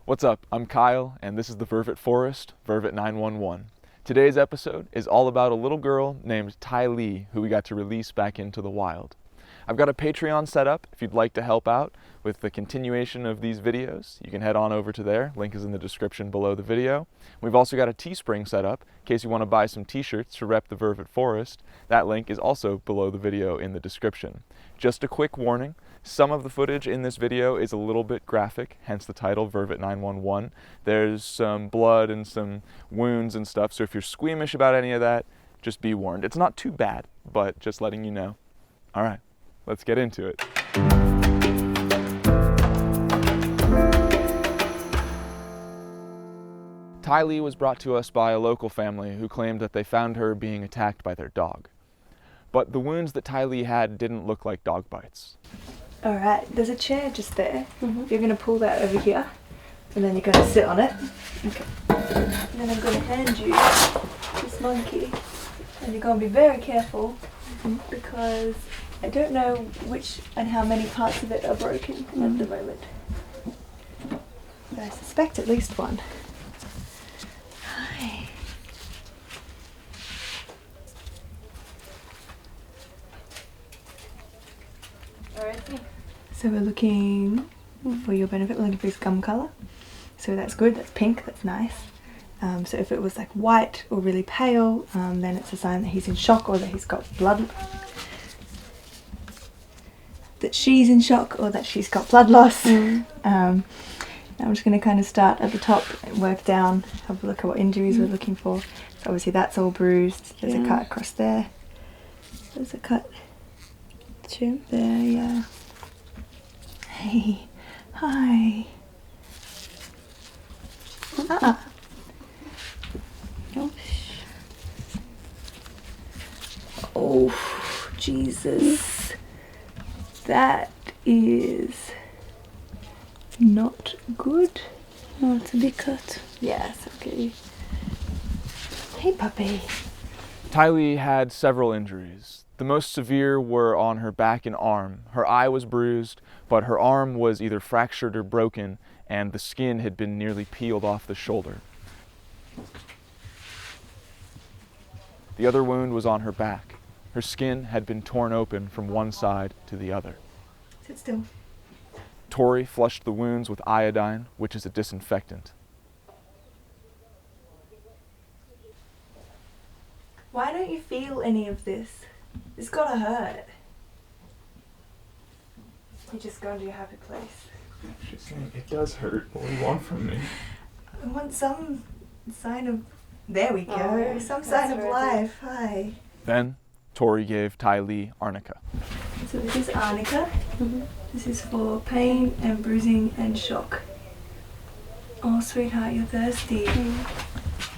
What's up? I'm Kyle, and this is the Vervet Forest, Vervet 911. Today's episode is all about a little girl named Tylee who we got to release back into the wild. I've got a Patreon set up if you'd like to help out with the continuation of these videos. You can head on over to there. Link is in the description below the video. We've also got a Teespring set up in case you want to buy some t-shirts to rep the Vervet Forest. That link is also below the video in the description. Just a quick warning, some of the footage in this video is a little bit graphic, hence the title, Vervet 911. There's some blood and some wounds and stuff, so if you're squeamish about any of that, just be warned. It's not too bad, but just letting you know. All right, let's get into it. Tylee was brought to us by a local family who claimed that they found her being attacked by their dog. But the wounds that Tylee had didn't look like dog bites. Alright, there's a chair just there. You're going to pull that over here and then you're going to sit on it. Okay. And then I'm going to hand you this monkey and you're going to be very careful because I don't know which and how many parts of it are broken at the moment. But I suspect at least one. Hi. So we're looking for your benefit, we're looking for his gum colour. So that's good, that's pink, that's nice. So if it was like white or really pale, then it's a sign that he's in shock or that he's got blood. That she's in shock or that she's got blood loss. I'm just going to kind of start at the top and work down, have a look at what injuries we're looking for. So obviously that's all bruised, there's a cut across there. There's a cut there, yeah. Hey, hi. Oh, Jesus. That is not good. Oh, it's a big cut. Yes, okay. Hey, puppy. Tylee had several injuries. The most severe were on her back and arm. Her eye was bruised, but her arm was either fractured or broken, and the skin had been nearly peeled off the shoulder. The other wound was on her back. Her skin had been torn open from one side to the other. Sit still. Tori flushed the wounds with iodine, which is a disinfectant. Why don't you feel any of this? It's gotta hurt. You're just going to your happy place. She's saying it does hurt. What do you want from me? I want some sign of... There we go. Some sign of life. Hi. Then, Tori gave Tylee arnica. So this is arnica. This is for pain and bruising and shock. Oh, sweetheart, you're thirsty.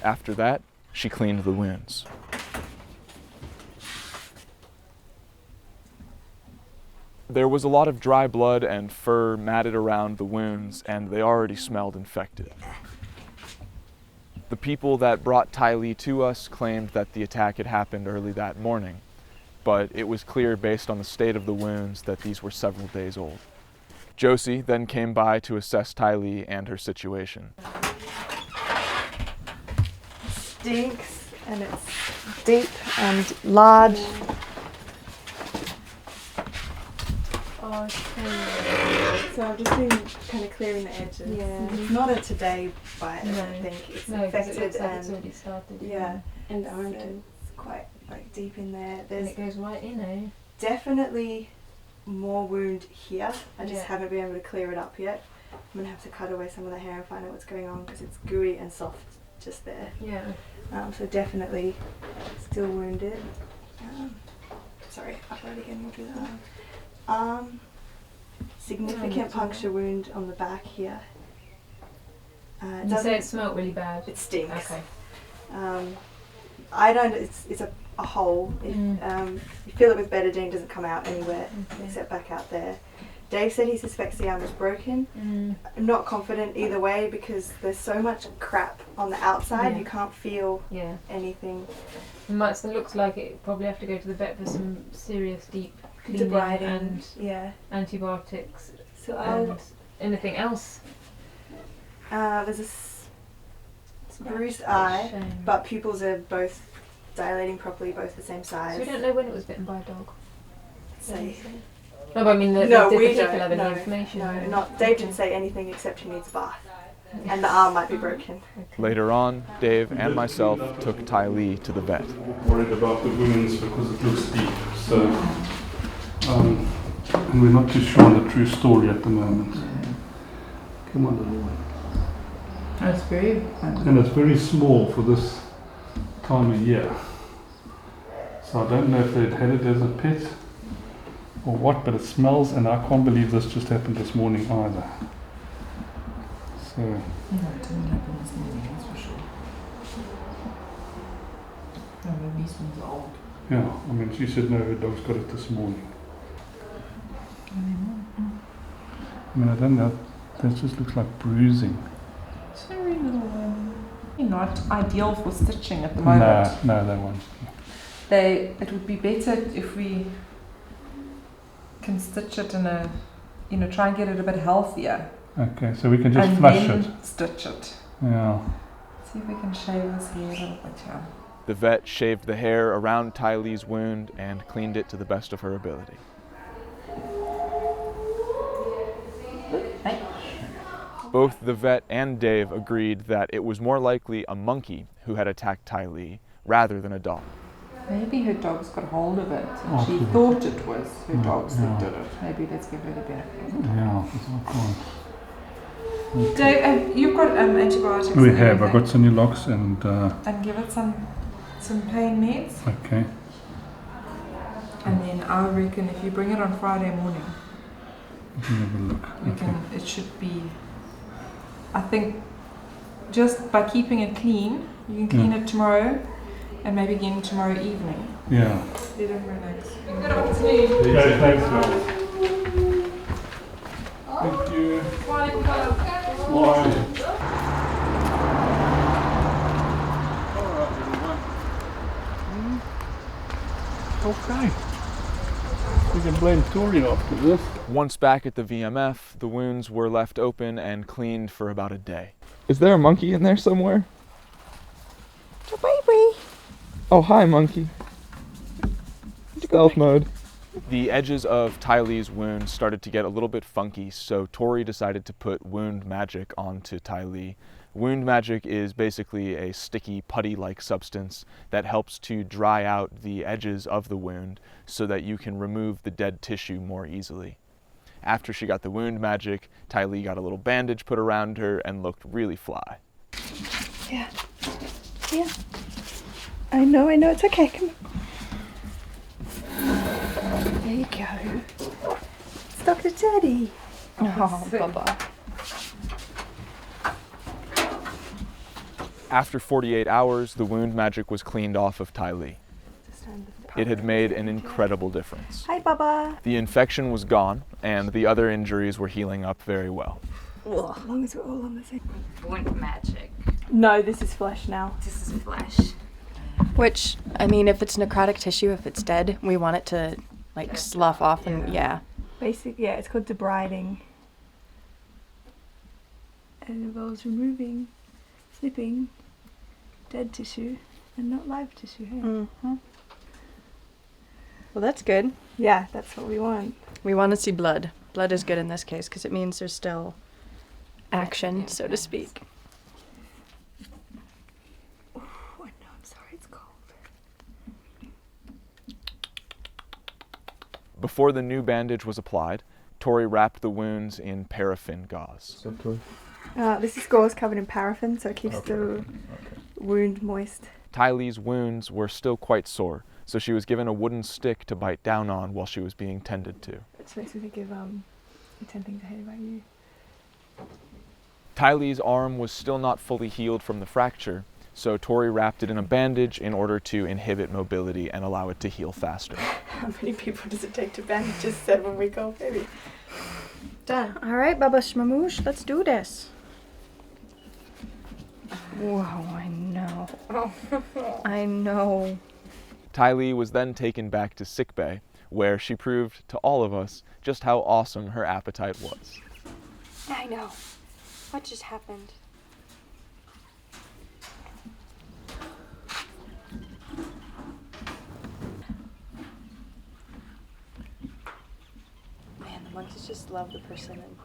After that, she cleaned the wounds. There was a lot of dry blood and fur matted around the wounds, and they already smelled infected. The people that brought Tylee to us claimed that the attack had happened early that morning, but it was clear based on the state of the wounds that these were several days old. Josie then came by to assess Tylee and her situation. Stinks, and it's deep and large. So I've just been kind of clearing the edges. Yeah. It's not a today bite, I don't think. It's infected it looks like and it's already started. yeah, And so armpit. it's quite like deep in there. And There's it goes right in, eh? definitely more wound here. I just Yeah. haven't been able to clear it up yet. I'm gonna have to cut away some of the hair and find out what's going on because it's gooey and soft just there. Yeah. So definitely still wounded. Sorry, upright again, we'll do that. Significant puncture wound on the back here. You say it smelled really bad? It stinks. Okay. I don't, it's a hole. You fill it with betadine, doesn't come out anywhere except back out there. Dave said he suspects the arm was broken. I'm not confident either way because there's so much crap on the outside, you can't feel anything. It looks like it probably have to go to the vet for some serious deep cleaning Debriding and antibiotics. So and anything else? There's a bruised eye, but pupils are both dilating properly, both the same size. So we don't know when it was bitten by a dog? Say. No, but I mean, No, the we particular don't. bit No, of information. no, not. Dave didn't say anything except he needs a bath, and the arm might be broken. Later on, Dave and myself took Tylee to the vet. Worried about the wounds because it looks deep. So, and we're not too sure on the true story at the moment. Come on, little one. That's very. And it's very small for this time of year. So I don't know if they'd had it as a pet or what, but it smells, and I can't believe this just happened this morning either. So. No, it didn't happen this morning, that's for sure. No, maybe these ones are old. Yeah, I mean, she said no, her dog's got it this morning. I mean, I don't know, that just looks like bruising. It's very little, not ideal for stitching at the moment. No, they won't. It would be better if we can stitch it in a, try and get it a bit healthier. Okay, so we can just and flush then it. Stitch it. Yeah. See if we can shave his hair a little bit here. The vet shaved the hair around Tylee's wound and cleaned it to the best of her ability. Hey. Both the vet and Dave agreed that it was more likely a monkey who had attacked Tylee rather than a dog. Maybe her dog's got hold of it and Oh, she yeah. thought it was her dogs yeah. that did it. Maybe let's give her the benefit. Yeah, that's not cool. Dave, you've got antibiotics. We and have. I everything. got Sinulox and And give it some pain meds. okay. And then I reckon if you bring it on Friday morning, We can have a look. we Okay. can. It should be. I think just by keeping it clean, you can clean it tomorrow, and maybe again tomorrow evening. Yeah. Let him relax. Good afternoon. Okay, thanks, guys. Thank you. Bye. Okay. We can blame Tori after this. Once back at the VMF, the wounds were left open and cleaned for about a day. Is there a monkey in there somewhere? A baby. Oh, hi, monkey. Stealth mode. The edges of Tylee's wound started to get a little bit funky, so Tori decided to put wound magic onto Tylee. Wound magic is basically a sticky, putty-like substance that helps to dry out the edges of the wound so that you can remove the dead tissue more easily. After she got the wound magic, Tylee got a little bandage put around her and looked really fly. Yeah. Yeah. I know, it's okay. Come on. There you go. It's Dr. Teddy. Oh, Baba. After 48 hours, the wound magic was cleaned off of Tylee. It had made an incredible difference. Hi, Baba. The infection was gone, and the other injuries were healing up very well. As long as we're all on the same. Wound magic. No, this is flesh now. This is flesh. Which, I mean, if it's necrotic tissue, if it's dead, we want it to, like, slough off and, yeah. Basically, yeah, it's called debriding. And it involves removing, snipping dead tissue and not live tissue. Hey? Mm-hmm. Well, that's good. Yeah, that's what we want. We want to see blood. Blood is good in this case because it means there's still action, so to speak. Oh, no, I'm sorry, it's cold. Before the new bandage was applied, Tori wrapped the wounds in paraffin gauze. This is gauze covered in paraffin, so it keeps the wound moist. Tylee's wounds were still quite sore, so she was given a wooden stick to bite down on while she was being tended to. Which makes me think of 10 Things I Hate About You. Tylee's arm was still not fully healed from the fracture, so Tori wrapped it in a bandage in order to inhibit mobility and allow it to heal faster. How many people does it take to bandage a 7-week-old baby? Done. All right, Baba Shmamoosh, let's do this. Whoa, I know. I know. Tylee was then taken back to Sickbay, where she proved to all of us just how awesome her appetite was. I know. What just happened? Man, the monkeys just love the persimmon.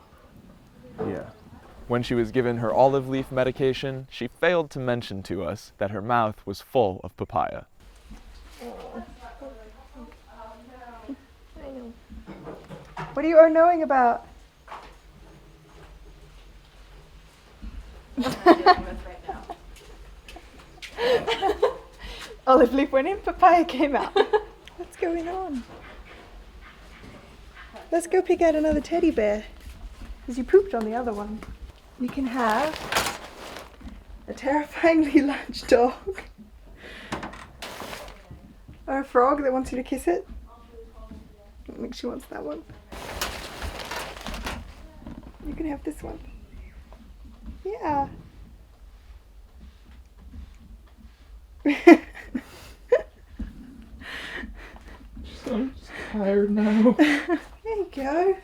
Yeah. When she was given her olive leaf medication, she failed to mention to us that her mouth was full of papaya. What are you oh-knowing about? Olive leaf went in, papaya came out. What's going on? Let's go pick out another teddy bear. Because you pooped on the other one. You can have a terrifyingly large dog. Or a frog that wants you to kiss it. I think she wants that one. You can have this one. Yeah. I'm tired now. There you go.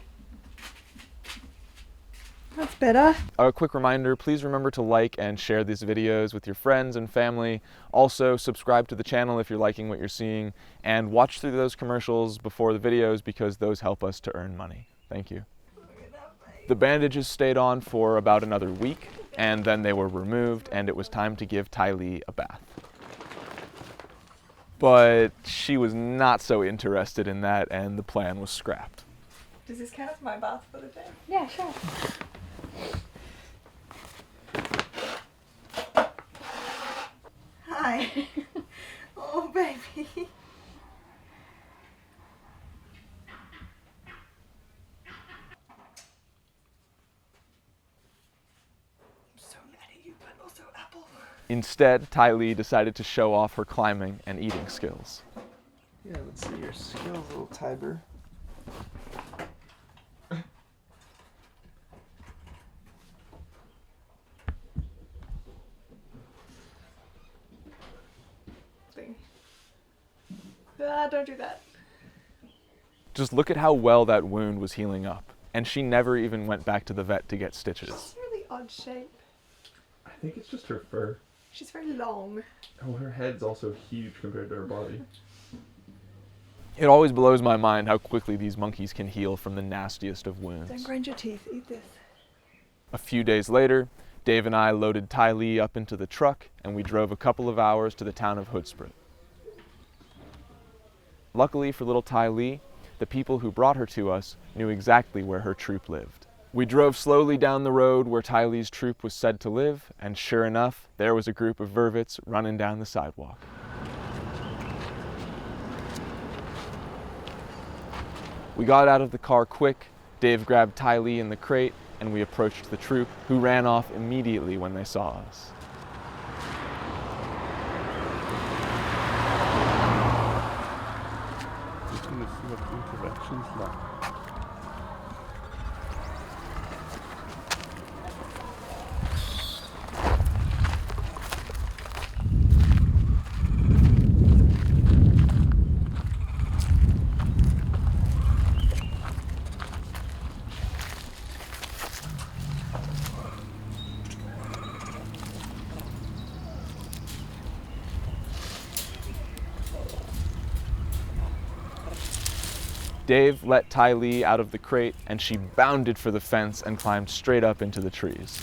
That's better. A quick reminder, please remember to like and share these videos with your friends and family. Also, subscribe to the channel if you're liking what you're seeing, and watch through those commercials before the videos because those help us to earn money. Thank you. The bandages stayed on for about another week, and then they were removed, and it was time to give Tylee a bath. But she was not so interested in that, and the plan was scrapped. Does this count as my bath for the day? Yeah, sure. Hi. Oh, baby. I'm so mad at you, but also Apple. Instead, Tylee decided to show off her climbing and eating skills. Yeah, let's see your skills, little Tiber. Ah, don't do that. Just look at how well that wound was healing up, and she never even went back to the vet to get stitches. She's a really odd shape. I think it's just her fur. She's very long. Oh, her head's also huge compared to her body. It always blows my mind how quickly these monkeys can heal from the nastiest of wounds. Don't grind your teeth. Eat this. A few days later, Dave and I loaded Tylee up into the truck, and we drove a couple of hours to the town of Hoodspruit. Luckily for little Tylee, the people who brought her to us knew exactly where her troop lived. We drove slowly down the road where Tylee's troop was said to live, and sure enough, there was a group of vervets running down the sidewalk. We got out of the car quick, Dave grabbed Tylee in the crate, and we approached the troop, who ran off immediately when they saw us. Just gonna see what the interaction's like. Dave let Tylee out of the crate, and she bounded for the fence and climbed straight up into the trees.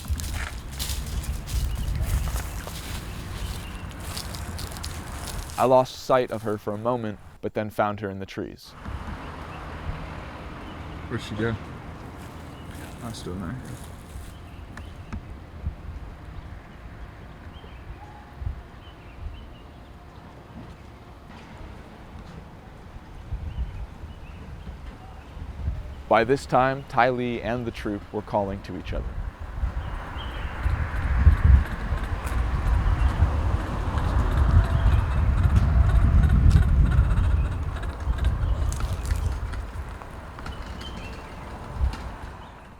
I lost sight of her for a moment, but then found her in the trees. Where'd she go? I still know. By this time, Tylee and the troop were calling to each other.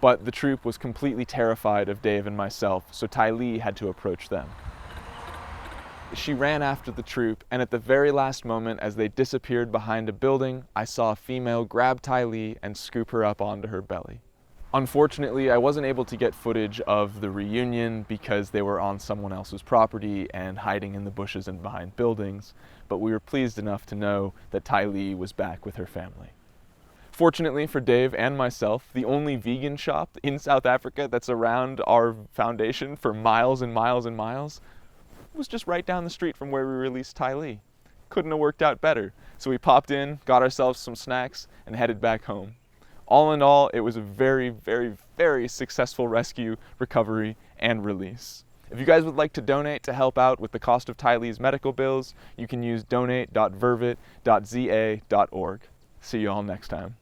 But the troop was completely terrified of Dave and myself, so Tylee had to approach them. She ran after the troop, and at the very last moment, as they disappeared behind a building, I saw a female grab Tylee and scoop her up onto her belly. Unfortunately, I wasn't able to get footage of the reunion because they were on someone else's property and hiding in the bushes and behind buildings, but we were pleased enough to know that Tylee was back with her family. Fortunately for Dave and myself, the only vegan shop in South Africa that's around our foundation for miles and miles and miles was just right down the street from where we released Tylee. Couldn't have worked out better. So we popped in, got ourselves some snacks, and headed back home. All in all, it was a very, very, very successful rescue, recovery, and release. If you guys would like to donate to help out with the cost of Tylee's medical bills, you can use donate.vervet.za.org. See you all next time.